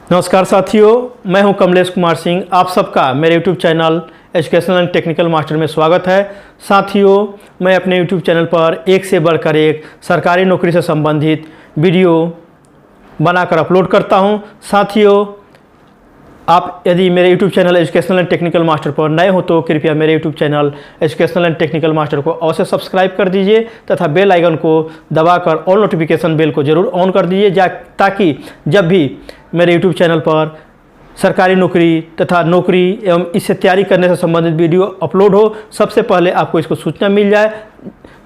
नमस्कार साथियों, मैं हूं कमलेश कुमार सिंह। आप सबका मेरे YouTube channel educational and technical master में स्वागत है। साथियों, मैं अपने YouTube चैनल पर एक से बढ़कर एक सरकारी नौकरी से संबंधित वीडियो बनाकर अपलोड करता हूं। साथियों, आप यदि मेरे YouTube channel educational and technical master पर नए हो तो कृपया मेरे YouTube channel educational and technical master को अवश्य सब्सक्राइब कर दीजिए तथा बेल आइकन को दबाकर ऑल नोटिफिकेशन बेल को ज़रूर ऑन कर दीजिए, ताकि जब भी मेरे YouTube चैनल पर सरकारी नौकरी तथा नौकरी एवं इससे तैयारी करने से संबंधित वीडियो अपलोड हो, सबसे पहले आपको इसको सूचना मिल जाए,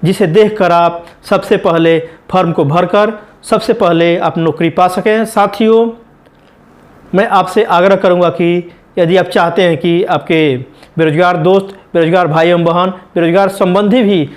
जिसे देखकर आप सबसे पहले फॉर्म को भरकर सबसे पहले आप नौकरी पा सकें। साथियों, मैं आपसे आग्रह करूंगा कि यदि आप चाहते हैं कि आपके बेरोजगार दोस्त, बेरोजगार भाई एवं बहन, बेरोजगार संबंधी भी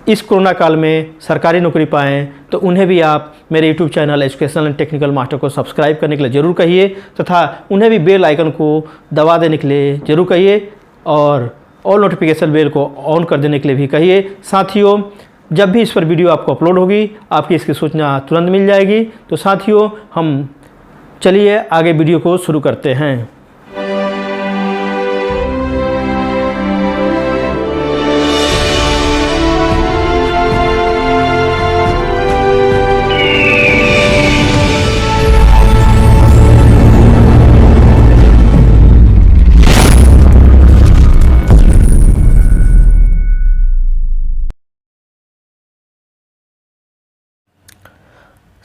इस कोरोना काल में सरकारी नौकरी पाएँ, तो उन्हें भी आप मेरे YouTube channel educational and technical master को सब्सक्राइब करने के लिए ज़रूर कहिए तथा उन्हें भी बेल आइकन को दबा देने के लिए ज़रूर कहिए और ऑल नोटिफिकेशन बेल को ऑन कर देने के लिए भी कहिए। साथियों, जब भी इस पर वीडियो आपको अपलोड होगी, आपकी इसकी सूचना तुरंत मिल जाएगी। तो साथियों, हम चलिए आगे वीडियो को शुरू करते हैं।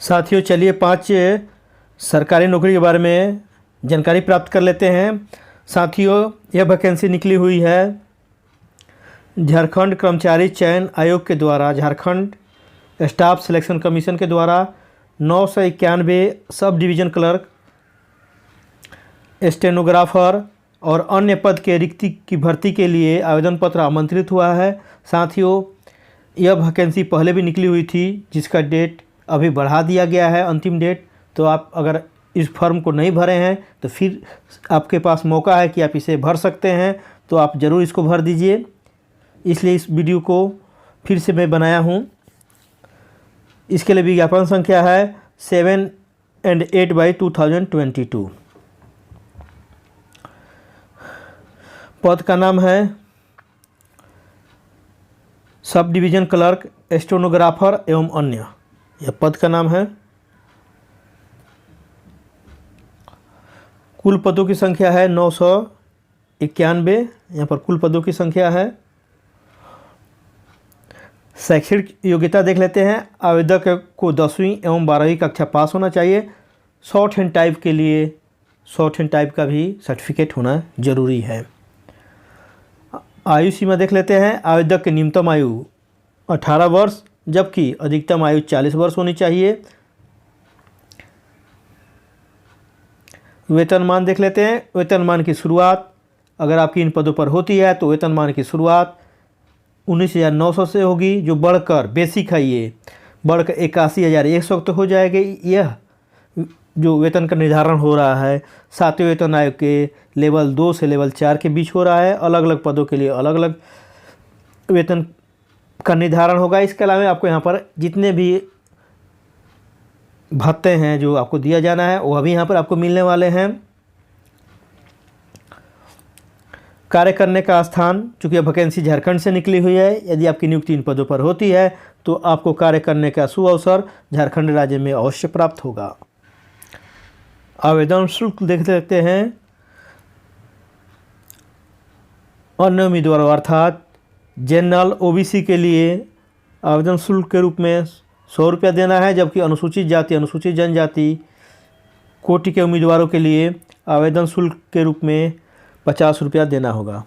साथियों, चलिए 5 सरकारी नौकरी के बारे में जानकारी प्राप्त कर लेते हैं। साथियों, यह वैकेंसी निकली हुई है झारखंड कर्मचारी चयन आयोग के द्वारा, झारखंड स्टाफ सिलेक्शन कमीशन के द्वारा 991 सब डिवीज़न क्लर्क, स्टेनोग्राफर और अन्य पद के रिक्ति की भर्ती के लिए आवेदन पत्र आमंत्रित हुआ है। साथियों, यह वैकेंसी पहले भी निकली हुई थी, जिसका डेट अभी बढ़ा दिया गया है, अंतिम डेट। तो आप अगर इस फॉर्म को नहीं भरे हैं तो फिर आपके पास मौका है कि आप इसे भर सकते हैं, तो आप ज़रूर इसको भर दीजिए। इसलिए इस वीडियो को फिर से मैं बनाया हूँ। इसके लिए विज्ञापन संख्या है 7 और 8/2022। पद का नाम है सब डिवीज़न क्लर्क, स्टेनोग्राफर एवं अन्य, यह पद का नाम है। कुल पदों की संख्या है 991, यहाँ पर कुल पदों की संख्या है। शैक्षणिक योग्यता देख लेते हैं। आवेदक को 10वीं एवं 12वीं कक्षा पास होना चाहिए। शॉर्ट हैंड टाइप के लिए शॉर्ट हैंड टाइप का भी सर्टिफिकेट होना जरूरी है। आयु सीमा देख लेते हैं। आवेदक की न्यूनतम आयु 18 वर्ष जबकि अधिकतम आयु 40 वर्ष होनी चाहिए। वेतनमान देख लेते हैं। वेतनमान की शुरुआत अगर आपकी इन पदों पर होती है तो वेतनमान की शुरुआत 19,900 से होगी, जो बढ़कर बेसिक है, ये बढ़कर 81,100 तक हो जाएगी। यह जो वेतन का निर्धारण हो रहा है 7वें वेतन आयोग के लेवल 2 से लेवल 4 के बीच हो रहा है। अलग अलग पदों के लिए अलग अलग वेतन का निर्धारण होगा। इसके अलावा आपको यहाँ पर जितने भी भत्ते हैं जो आपको दिया जाना है वो अभी यहाँ पर आपको मिलने वाले हैं। कार्य करने का स्थान, चूँकि वैकेंसी झारखंड से निकली हुई है, यदि आपकी नियुक्ति इन पदों पर होती है तो आपको कार्य करने का सुअवसर झारखंड राज्य में अवश्य प्राप्त होगा। आवेदन शुल्क देख लेते हैं। अन्य उम्मीदवारों अर्थात जनरल ओबीसी के लिए आवेदन शुल्क के रूप में 100 रुपया देना है, जबकि अनुसूचित जाति, अनुसूचित जनजाति कोटि के उम्मीदवारों के लिए आवेदन शुल्क के रूप में 50 रुपया देना होगा।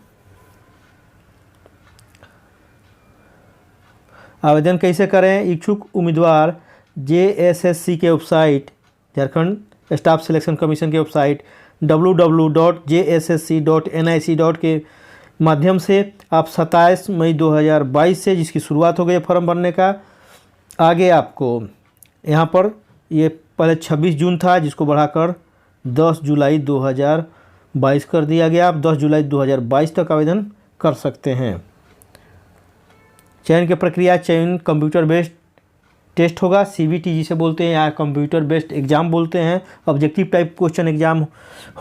आवेदन कैसे करें? इच्छुक उम्मीदवार JSSC के website, Jharkhand staff selection commission के वेबसाइट www.jssc.nic. के माध्यम से आप 27 मई 2022 से, जिसकी शुरुआत हो गई है फॉर्म भरने का, आगे आपको यहाँ पर ये पहले 26 जून था, जिसको बढ़ाकर 10 जुलाई 2022 कर दिया गया। आप 10 जुलाई 2022 तक आवेदन कर सकते हैं। चयन की प्रक्रिया, चयन कंप्यूटर बेस्ड टेस्ट होगा, CBT जिसे बोलते हैं या कंप्यूटर बेस्ड एग्ज़ाम बोलते हैं। ऑब्जेक्टिव टाइप क्वेश्चन एग्ज़ाम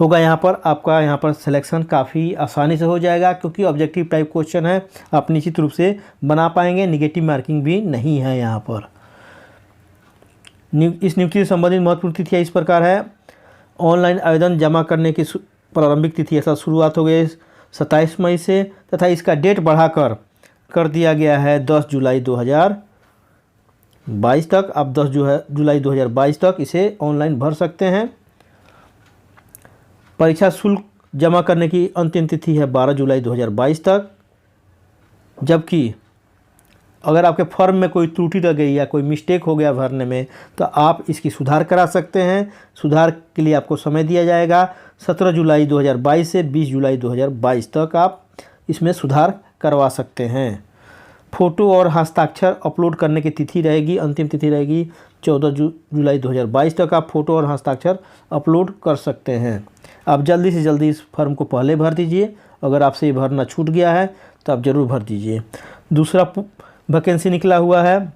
होगा यहाँ पर। आपका यहाँ पर सिलेक्शन काफ़ी आसानी से हो जाएगा, क्योंकि ऑब्जेक्टिव टाइप क्वेश्चन है, आप निश्चित रूप से बना पाएंगे। निगेटिव मार्किंग भी नहीं है यहाँ पर। इस नियुक्ति से संबंधित महत्वपूर्ण तिथियाँ इस प्रकार है। ऑनलाइन आवेदन जमा करने की प्रारंभिक तिथि ऐसा शुरुआत हो गई 27 मई से, तथा इसका डेट बढ़ाकर कर दिया गया है 10 जुलाई 2022 तक। आप 10 जुलाई 2022 तक इसे ऑनलाइन भर सकते हैं। परीक्षा शुल्क जमा करने की अंतिम तिथि है 12 जुलाई 2022 तक। जबकि अगर आपके फॉर्म में कोई त्रुटि रह गई या कोई मिस्टेक हो गया भरने में, तो आप इसकी सुधार करा सकते हैं। सुधार के लिए आपको समय दिया जाएगा 17 जुलाई 2022 से 20 जुलाई 2022 तक आप इसमें सुधार करवा सकते हैं। फ़ोटो और हस्ताक्षर अपलोड करने की तिथि रहेगी, अंतिम तिथि रहेगी 14 जुलाई 2022 तक आप फ़ोटो और हस्ताक्षर अपलोड कर सकते हैं। आप जल्दी से जल्दी इस फॉर्म को पहले भर दीजिए। अगर आपसे ये भरना छूट गया है तो आप ज़रूर भर दीजिए। दूसरा वैकेंसी निकला हुआ है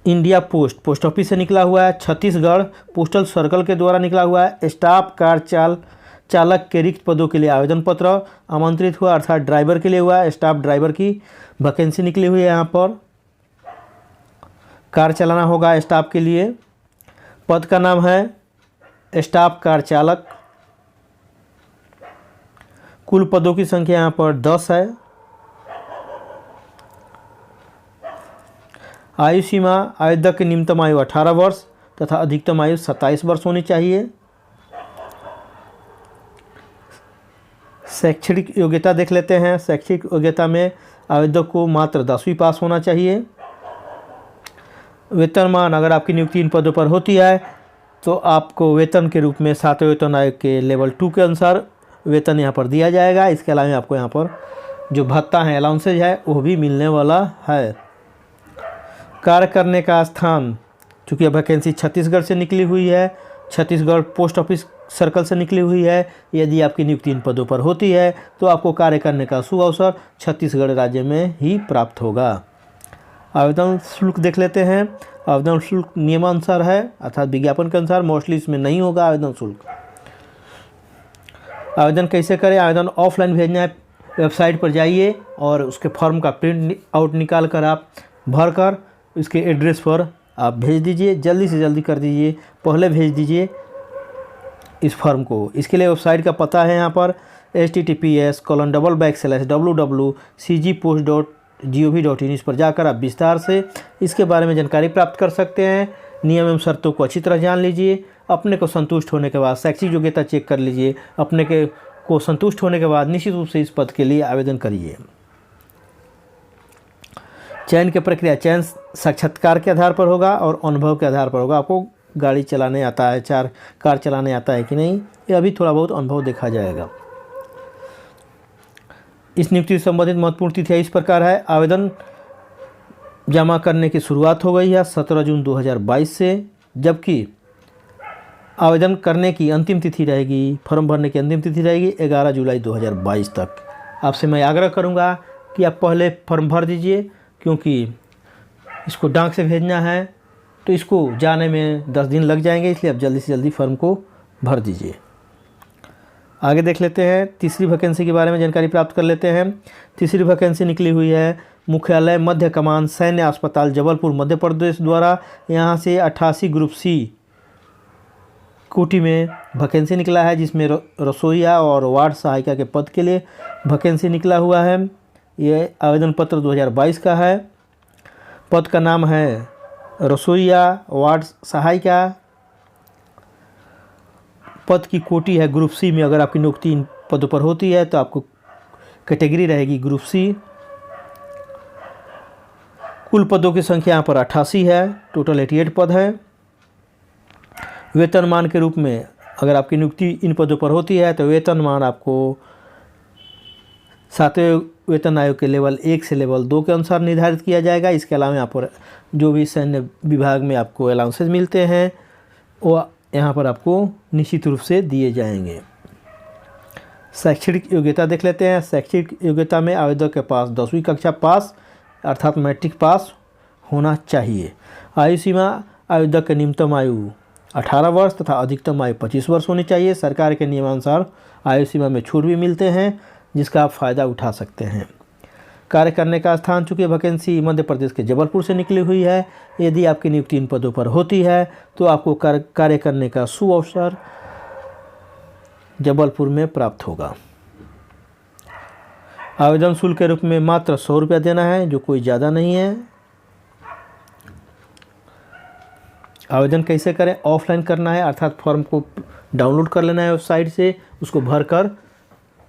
इंडिया पोस्ट ऑफिस से निकला हुआ है। छत्तीसगढ़ पोस्टल सर्कल के द्वारा निकला हुआ है। स्टाफ कार चालक के रिक्त पदों के लिए आवेदन पत्र आमंत्रित हुआ, अर्थात ड्राइवर के लिए हुआ है। स्टाफ ड्राइवर की वैकेंसी निकली हुई है। यहाँ पर कार चलाना होगा स्टाफ के लिए। पद का नाम है स्टाफ कार चालक। कुल पदों की संख्या यहाँ पर 10 है। आयु सीमा आवेदक की न्यूनतम आयु 18 वर्ष तथा अधिकतम आयु 27 वर्ष होनी चाहिए। शैक्षणिक योग्यता देख लेते हैं। शैक्षणिक योग्यता में आवेदक को मात्र 10वीं पास होना चाहिए। वेतनमान अगर आपकी नियुक्ति इन पदों पर होती है तो आपको वेतन के रूप में 7वें वेतन आयोग के लेवल 2 के अनुसार वेतन यहाँ पर दिया जाएगा। इसके अलावा आपको यहाँ पर जो भत्ता है, अलाउंसेज है, वो भी मिलने वाला है। कार्य करने का स्थान, चूँकि वैकेंसी छत्तीसगढ़ से निकली हुई है, छत्तीसगढ़ पोस्ट ऑफिस सर्कल से निकली हुई है। यदि आपकी नियुक्ति इन पदों पर होती है तो आपको कार्य करने का सुअवसर छत्तीसगढ़ राज्य में ही प्राप्त होगा। आवेदन शुल्क देख लेते हैं। आवेदन शुल्क नियमानुसार है, अर्थात विज्ञापन के अनुसार। मोस्टली इसमें नहीं होगा आवेदन शुल्क। आवेदन कैसे करें? आवेदन ऑफलाइन भेजना है। वेबसाइट पर जाइए और उसके फॉर्म का प्रिंट आउट निकाल कर आप भर कर इसके एड्रेस पर आप भेज दीजिए। जल्दी से जल्दी कर दीजिए, पहले भेज दीजिए इस फॉर्म को। इसके लिए वेबसाइट का पता है यहाँ पर https://www.cgpost.gov.in। इस पर जाकर आप विस्तार से इसके बारे में जानकारी प्राप्त कर सकते हैं। नियम एवं शर्तों को अच्छी तरह जान लीजिए। अपने को संतुष्ट होने के बाद शैक्षिक योग्यता चेक कर लीजिए। अपने को संतुष्ट होने के बाद निश्चित रूप से इस पद के लिए आवेदन करिए। चयन की प्रक्रिया, चयन साक्षात्कार के आधार पर होगा और अनुभव के आधार पर होगा। आपको गाड़ी चलाने आता है, कार चलाने आता है कि नहीं, ये अभी थोड़ा बहुत अनुभव देखा जाएगा। इस नियुक्ति से संबंधित महत्वपूर्ण तिथियाँ इस प्रकार है। आवेदन जमा करने की शुरुआत हो गई है 17 जून 2022 से, जबकि आवेदन करने की अंतिम तिथि रहेगी, फॉर्म भरने की अंतिम तिथि रहेगी 11 जुलाई 2022 तक। आपसे मैं आग्रह करूंगा कि आप पहले फॉर्म भर दीजिए, क्योंकि इसको डाक से भेजना है तो इसको जाने में 10 दिन लग जाएंगे। इसलिए आप जल्दी से जल्दी फॉर्म को भर दीजिए। आगे देख लेते हैं, तीसरी वैकेंसी के बारे में जानकारी प्राप्त कर लेते हैं। तीसरी वैकेंसी निकली हुई है मुख्यालय मध्य कमान सैन्य अस्पताल जबलपुर मध्य प्रदेश द्वारा। यहाँ से 88 ग्रुप सी कोटि में वैकेंसी निकला है, जिसमें रसोईया और वार्ड सहायिका के पद के लिए वैकेंसी निकला हुआ है। ये आवेदन पत्र 2022 का है। पद का नाम है रसोईया वार्ड सहायिका। पद की कोटि है ग्रुप सी में। अगर आपकी नियुक्ति इन पदों पर होती है तो आपको कैटेगरी रहेगी ग्रुप सी। कुल पदों की संख्या यहाँ पर 88 है, टोटल 88 पद है। वेतनमान के रूप में अगर आपकी नियुक्ति इन पदों पर होती है तो वेतनमान आपको 7वें वेतन आयोग के लेवल 1 से लेवल 2 के अनुसार निर्धारित किया जाएगा। इसके अलावा यहाँ पर जो भी सैन्य विभाग में आपको अलाउंसेज मिलते हैं वो यहाँ पर आपको निश्चित रूप से दिए जाएंगे। शैक्षणिक योग्यता देख लेते हैं। शैक्षणिक योग्यता में आवेदक के पास 10वीं कक्षा पास अर्थात मैट्रिक पास होना चाहिए। आयु सीमा आवेदक की न्यूनतम आयु 18 वर्ष तथा अधिकतम आयु 25 वर्ष होनी चाहिए। सरकार के नियमानुसार आयु सीमा में छूट भी मिलते हैं जिसका आप फ़ायदा उठा सकते हैं। कार्य करने का स्थान, चूँकि वैकेंसी मध्य प्रदेश के जबलपुर से निकली हुई है, यदि आपकी नियुक्ति इन पदों पर होती है तो आपको कार्य करने का सुअवसर जबलपुर में प्राप्त होगा। आवेदन शुल्क के रूप में मात्र 100 रुपया देना है, जो कोई ज़्यादा नहीं है। आवेदन कैसे करें? ऑफलाइन करना है, अर्थात फॉर्म को डाउनलोड कर लेना है वेबसाइट से, उसको भरकर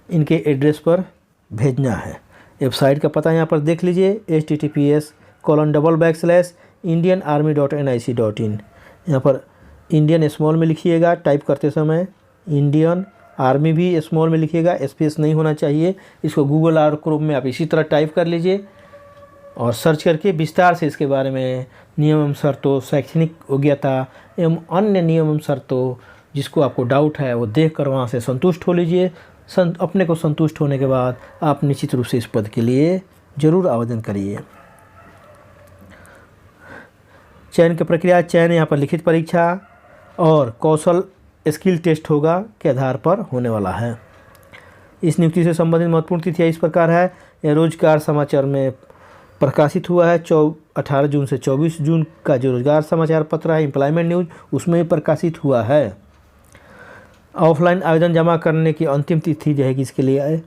इनके एड्रेस पर भेजना है। वेबसाइट का पता यहाँ पर देख लीजिए, https://indianarmy.nic.in। यहाँ पर इंडियन स्मॉल में लिखिएगा टाइप करते समय, इंडियन आर्मी भी स्मॉल में लिखिएगा, स्पेस नहीं होना चाहिए। इसको गूगल और क्रोम में आप इसी तरह टाइप कर लीजिए और सर्च करके विस्तार से इसके बारे में नियम एवं शर्तों, शैक्षणिक योग्यता एवं अन्य नियम एवं शर्तों जिसको आपको डाउट है वो देख कर वहाँ से संतुष्ट हो लीजिए। अपने को संतुष्ट होने के बाद आप निश्चित रूप से इस पद के लिए ज़रूर आवेदन करिए। चयन की प्रक्रिया, चयन यहाँ पर लिखित परीक्षा और कौशल स्किल टेस्ट होगा के आधार पर होने वाला है। इस नियुक्ति से संबंधित महत्वपूर्ण तिथियाँ इस प्रकार है। यह रोजगार समाचार में प्रकाशित हुआ है। 18 जून से 24 जून का जो रोजगार समाचार पत्र है, एम्प्लॉयमेंट न्यूज, उसमें भी प्रकाशित हुआ है। ऑफलाइन आवेदन जमा करने की अंतिम तिथि रहेगी इसके लिए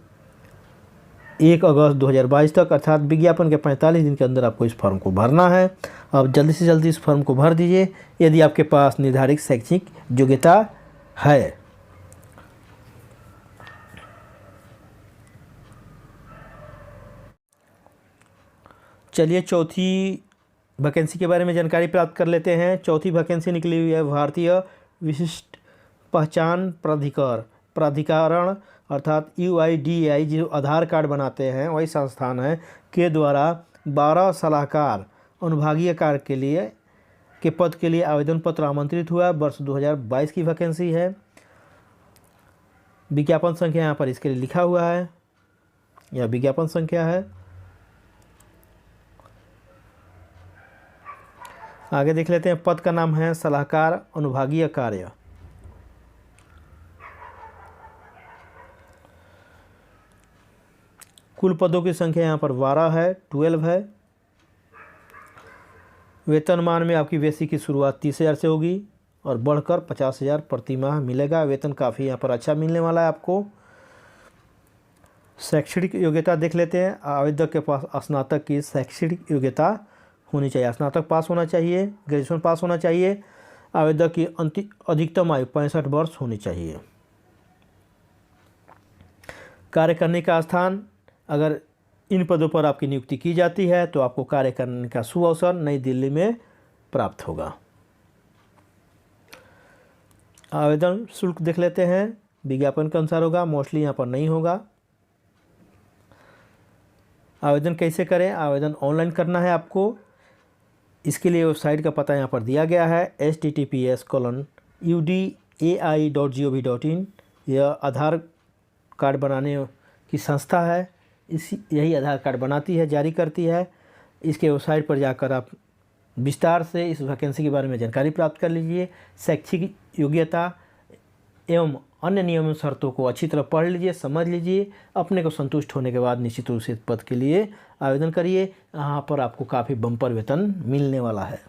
1 अगस्त 2022 तक, अर्थात विज्ञापन के 45 दिन के अंदर आपको इस फॉर्म को भरना है। आप जल्दी से जल्दी इस फॉर्म को भर दीजिए यदि आपके पास निर्धारित शैक्षणिक योग्यता है। चलिए चौथी वैकेंसी के बारे में जानकारी प्राप्त कर लेते हैं। चौथी वैकेंसी निकली हुई है भारतीय विशिष्ट पहचान प्राधिकरण अर्थात UIDAI, जो आधार कार्ड बनाते हैं वही संस्थान है, के द्वारा 12 सलाहकार अनुभागीय कार्य के लिए के पद के लिए आवेदन पत्र आमंत्रित हुआ। वर्ष 2022 की वैकेंसी है। विज्ञापन संख्या यहाँ पर इसके लिए लिखा हुआ है, यह विज्ञापन संख्या है। आगे देख लेते हैं। पद का नाम है सलाहकार अनुभागीय कार्य। कुल पदों की संख्या यहाँ पर 12 है, 12 है। वेतनमान में आपकी बेसिक की शुरुआत 30,000 से होगी और बढ़कर 50,000 प्रति माह मिलेगा। वेतन काफ़ी यहाँ पर अच्छा मिलने वाला है आपको। शैक्षणिक योग्यता देख लेते हैं। आवेदक के पास स्नातक की शैक्षणिक योग्यता होनी चाहिए, स्नातक पास होना चाहिए, ग्रेजुएशन पास होना चाहिए। आवेदक की अधिकतम आयु 65 वर्ष होनी चाहिए। कार्य करने का स्थान, अगर इन पदों पर आपकी नियुक्ति की जाती है तो आपको कार्य करने का सुअवसर नई दिल्ली में प्राप्त होगा। आवेदन शुल्क देख लेते हैं। विज्ञापन के अनुसार होगा, मोस्टली यहाँ पर नहीं होगा। आवेदन कैसे करें? आवेदन ऑनलाइन करना है आपको। इसके लिए वेबसाइट का पता यहाँ पर दिया गया है, https://udai.gov.in। यह आधार कार्ड बनाने की संस्था है, यही आधार कार्ड बनाती है, जारी करती है। इसके वेबसाइट पर जाकर आप विस्तार से इस वैकेंसी के बारे में जानकारी प्राप्त कर लीजिए। शैक्षिक योग्यता एवं अन्य नियम शर्तों को अच्छी तरह पढ़ लीजिए, समझ लीजिए। अपने को संतुष्ट होने के बाद निश्चित रूप से पद के लिए आवेदन करिए। यहाँ पर आपको काफ़ी बम्पर वेतन मिलने वाला है।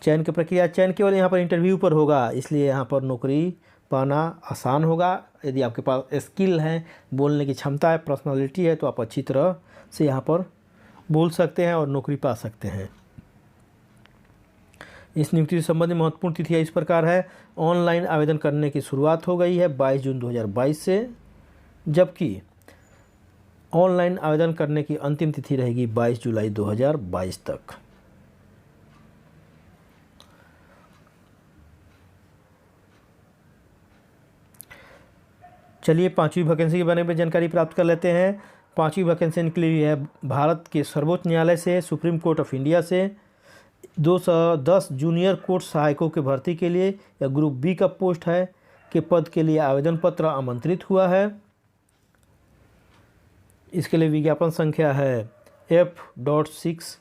चयन की प्रक्रिया, चयन केवल यहाँ पर इंटरव्यू पर होगा, इसलिए यहाँ पर नौकरी पाना आसान होगा। यदि आपके पास स्किल है, बोलने की क्षमता है, पर्सनालिटी है, तो आप अच्छी तरह से यहाँ पर बोल सकते हैं और नौकरी पा सकते हैं। इस नियुक्ति से संबंधित महत्वपूर्ण तिथियाँ इस प्रकार है। ऑनलाइन आवेदन करने की शुरुआत हो गई है 22 जून 2022 से, जबकि ऑनलाइन आवेदन करने की अंतिम तिथि रहेगी 22 जुलाई 2022 तक। चलिए पांचवी वैकेंसी के बारे में जानकारी प्राप्त कर लेते हैं। पांचवी वैकेंसी निकली हुई है भारत के सर्वोच्च न्यायालय से, सुप्रीम कोर्ट ऑफ इंडिया से। 210 जूनियर कोर्ट सहायकों की भर्ती के लिए, या ग्रुप बी का पोस्ट है, के पद के लिए आवेदन पत्र आमंत्रित हुआ है। इसके लिए विज्ञापन संख्या है F.6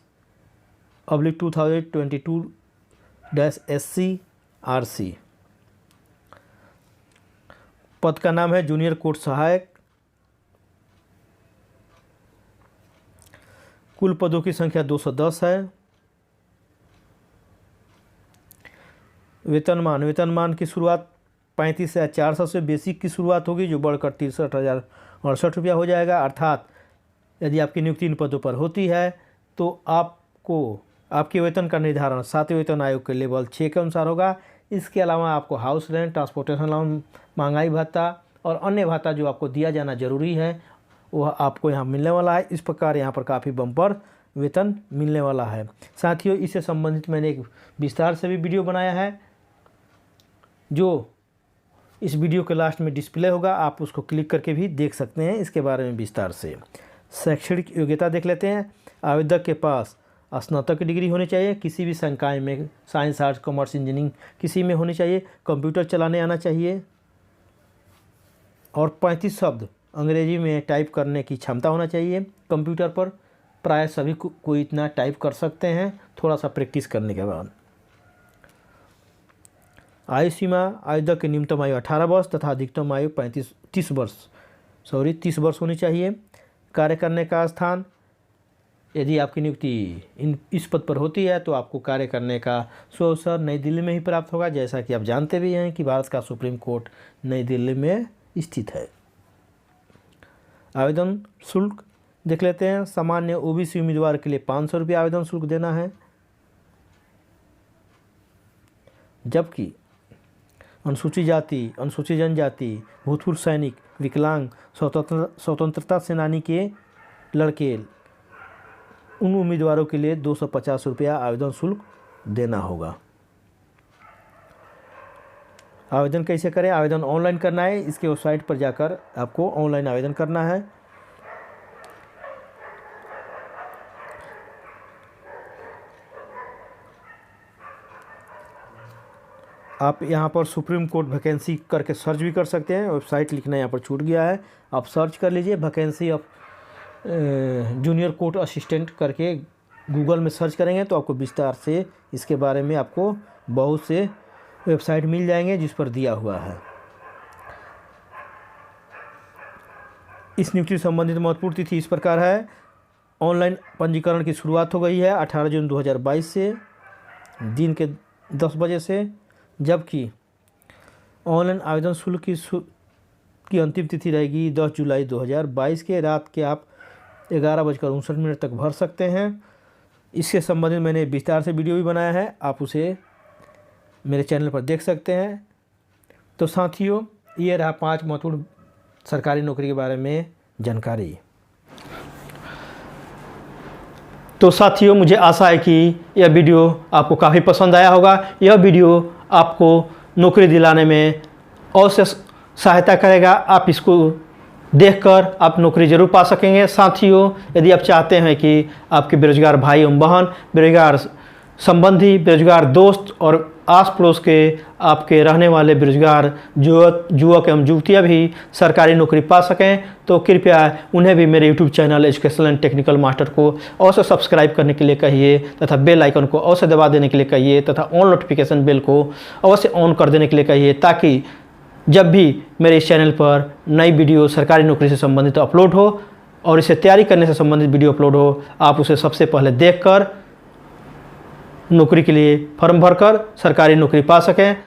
2022-SC/RC। पद का नाम है जूनियर कोर्ट सहायक। कुल पदों की संख्या 210 है। वेतनमान की शुरुआत 35,400 से बेसिक की शुरुआत होगी, जो बढ़कर 63,068 रुपया हो जाएगा। अर्थात यदि आपकी नियुक्ति इन पदों पर होती है तो आपको आपके वेतन का निर्धारण 7वें वेतन आयोग के लेवल 6 के अनुसार होगा। इसके अलावा आपको हाउस रेंट, ट्रांसपोर्टेशन अलाउंस, महंगाई भत्ता और अन्य भत्ता जो आपको दिया जाना जरूरी है वह आपको यहाँ मिलने वाला है। इस प्रकार यहाँ पर काफ़ी बम्पर वेतन मिलने वाला है। साथियों, इससे संबंधित मैंने एक विस्तार से भी वीडियो बनाया है, जो इस वीडियो के लास्ट में डिस्प्ले होगा, आप उसको क्लिक करके भी देख सकते हैं इसके बारे में विस्तार से। शैक्षणिक योग्यता देख लेते हैं। आवेदक के पास स्नातक की डिग्री होनी चाहिए, किसी भी संकाय में, साइंस, आर्ट्स, कॉमर्स, इंजीनियरिंग किसी में होनी चाहिए। कंप्यूटर चलाने आना चाहिए और 35 शब्द अंग्रेजी में टाइप करने की क्षमता होना चाहिए कंप्यूटर पर। प्राय सभी कोई इतना टाइप कर सकते हैं थोड़ा सा प्रैक्टिस करने के बाद। आयु सीमा, आवेदक की न्यूनतम आयु 18 वर्ष तथा अधिकतम आयु 30 वर्ष होनी चाहिए। कार्य करने का स्थान, यदि आपकी नियुक्ति इस पद पर होती है तो आपको कार्य करने का सुअवसर नई दिल्ली में ही प्राप्त होगा। जैसा कि आप जानते भी हैं कि भारत का सुप्रीम कोर्ट नई दिल्ली में स्थित है। आवेदन शुल्क देख लेते हैं। सामान्य ओबीसी उम्मीदवार के लिए 500 रुपये आवेदन शुल्क देना है, जबकि अनुसूचित जाति, अनुसूचित जनजाति, भूतपूर्व सैनिक, विकलांग, स्वतंत्रता सेनानी के लड़के, उन उम्मीदवारों के लिए 250 रुपया आवेदन शुल्क देना होगा। आवेदन कैसे करें? आवेदन ऑनलाइन करना है। इसके वेबसाइट पर जाकर आपको ऑनलाइन आवेदन करना है। आप यहाँ पर सुप्रीम कोर्ट वैकेंसी करके सर्च भी कर सकते हैं। वेबसाइट लिखना यहाँ पर छूट गया है, आप सर्च कर लीजिए vacancy of junior court assistant करके गूगल में सर्च करेंगे तो आपको विस्तार से इसके बारे में आपको बहुत से वेबसाइट मिल जाएंगे जिस पर दिया हुआ है। इस नियुक्ति संबंधित महत्वपूर्ण तिथि इस प्रकार है। ऑनलाइन पंजीकरण की शुरुआत हो गई है 18 जून 2022 से दिन के 10 बजे से, जबकि ऑनलाइन आवेदन शुल्क की अंतिम तिथि रहेगी 10 जुलाई 2022 के रात के आप 11:59 तक भर सकते हैं। इसके संबंधित मैंने विस्तार से वीडियो भी बनाया है, आप उसे मेरे चैनल पर देख सकते हैं। तो साथियों, ये रहा 5 महत्वपूर्ण सरकारी नौकरी के बारे में जानकारी। तो साथियों, मुझे आशा है कि यह वीडियो आपको काफ़ी पसंद आया होगा। यह वीडियो आपको नौकरी दिलाने में अवश्य सहायता करेगा। आप इसको देखकर आप नौकरी जरूर पा सकेंगे। साथियों, यदि आप चाहते हैं कि आपके बेरोजगार भाई एवं बहन, बेरोजगार संबंधी, बेरोजगार दोस्त और आस पड़ोस के आपके रहने वाले बेरोजगार युवक एवं युवतियाँ भी सरकारी नौकरी पा सकें, तो कृपया उन्हें भी मेरे YouTube channel educational and technical master को अवश्य सब्सक्राइब करने के लिए कहिए तथा बेल आइकन को अवश्य दबा देने के लिए कहिए तथा ऑन नोटिफिकेशन बेल को अवश्य ऑन कर देने के लिए कहिए, ताकि जब भी मेरे इस चैनल पर नई वीडियो सरकारी नौकरी से संबंधित अपलोड हो और इसे तैयारी करने से संबंधित वीडियो अपलोड हो, आप उसे सबसे पहले देखकर नौकरी के लिए फॉर्म भरकर सरकारी नौकरी पा सकें।